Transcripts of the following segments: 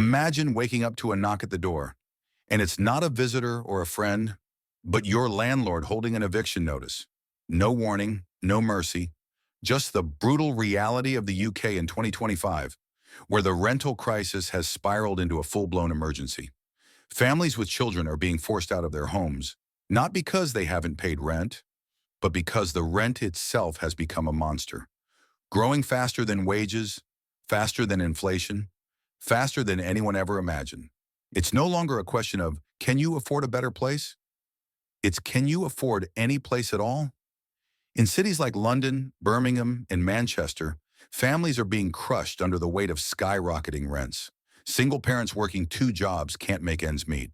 Imagine waking up to a knock at the door, and it's not a visitor or a friend, but your landlord holding an eviction notice. No warning, no mercy, just the brutal reality of the UK in 2025, where the rental crisis has spiraled into a full-blown emergency. Families with children are being forced out of their homes, not because they haven't paid rent, but because the rent itself has become a monster, growing faster than wages, faster than inflation, faster than anyone ever imagined. It's no longer a question of, can you afford a better place? It's, can you afford any place at all? In cities like London, Birmingham, and Manchester, families are being crushed under the weight of skyrocketing rents. Single parents working two jobs can't make ends meet.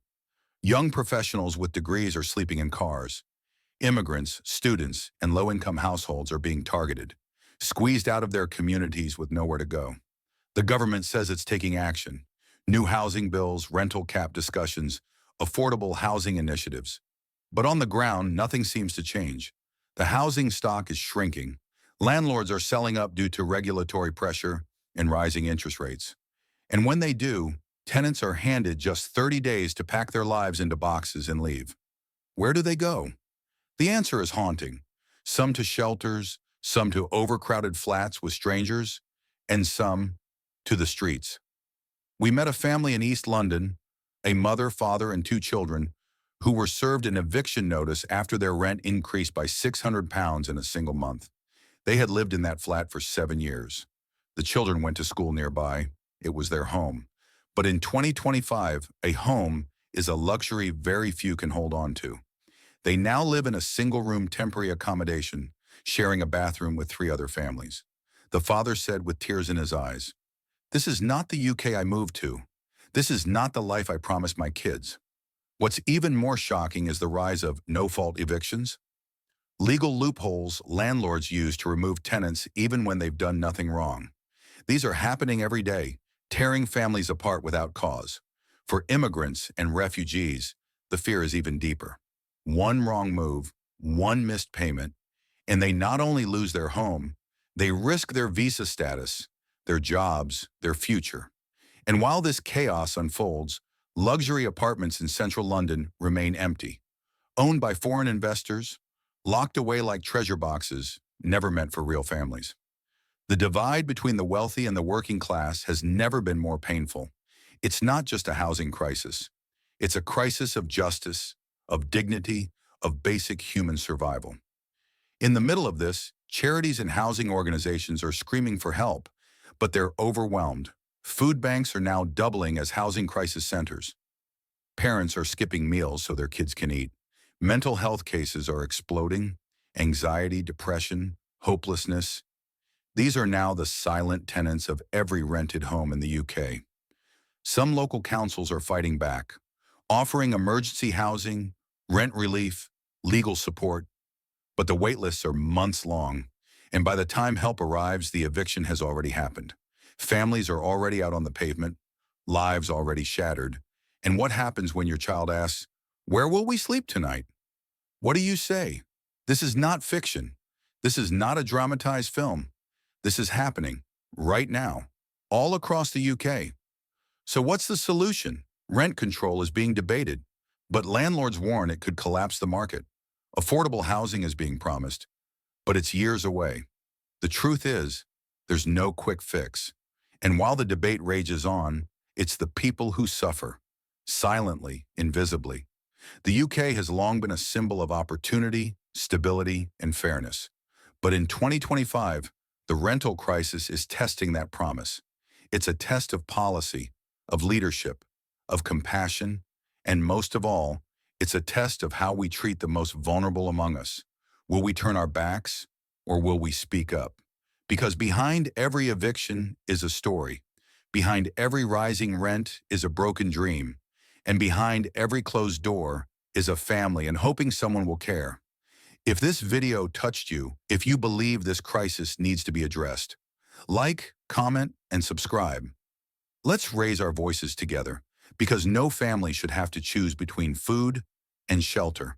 Young professionals with degrees are sleeping in cars. Immigrants, students, and low-income households are being targeted, squeezed out of their communities with nowhere to go. The government says it's taking action. New housing bills, rental cap discussions, affordable housing initiatives. But on the ground, nothing seems to change. The housing stock is shrinking. Landlords are selling up due to regulatory pressure and rising interest rates. And when they do, tenants are handed just 30 days to pack their lives into boxes and leave. Where do they go? The answer is haunting. Some to shelters, some to overcrowded flats with strangers, and some to the streets. We met a family in East London, a mother, father, and two children, who were served an eviction notice after their rent increased by £600 in a single month. They had lived in that flat for 7 years. The children went to school nearby. It was their home. But in 2025, a home is a luxury very few can hold on to. They now live in a single-room temporary accommodation, sharing a bathroom with 3 other families. The father said with tears in his eyes, "This is not the UK I moved to. This is not the life I promised my kids." What's even more shocking is the rise of no-fault evictions. Legal loopholes landlords use to remove tenants even when they've done nothing wrong. These are happening every day, tearing families apart without cause. For immigrants and refugees, the fear is even deeper. One wrong move, one missed payment, and they not only lose their home, they risk their visa status, their jobs, their future. And while this chaos unfolds, luxury apartments in central London remain empty, owned by foreign investors, locked away like treasure boxes, never meant for real families. The divide between the wealthy and the working class has never been more painful. It's not just a housing crisis. It's a crisis of justice, of dignity, of basic human survival. In the middle of this, charities and housing organizations are screaming for help, but they're overwhelmed. Food banks are now doubling as housing crisis centers. Parents are skipping meals so their kids can eat. Mental health cases are exploding. Anxiety, depression, hopelessness. These are now the silent tenants of every rented home in the UK. Some local councils are fighting back, offering emergency housing, rent relief, legal support. But the wait lists are months long, and by the time help arrives, the eviction has already happened. Families are already out on the pavement, lives already shattered. And what happens when your child asks, "Where will we sleep tonight?" What do you say? This is not fiction. This is not a dramatized film. This is happening right now, all across the UK. So what's the solution? Rent control is being debated, but landlords warn it could collapse the market. Affordable housing is being promised, but it's years away. The truth is, there's no quick fix. And while the debate rages on, it's the people who suffer, silently, invisibly. The UK has long been a symbol of opportunity, stability, and fairness. But in 2025, the rental crisis is testing that promise. It's a test of policy, of leadership, of compassion, and most of all, it's a test of how we treat the most vulnerable among us. Will we turn our backs, or will we speak up? Because behind every eviction is a story. Behind every rising rent is a broken dream. And behind every closed door is a family and hoping someone will care. If this video touched you, if you believe this crisis needs to be addressed, like, comment, and subscribe. Let's raise our voices together, because no family should have to choose between food and shelter.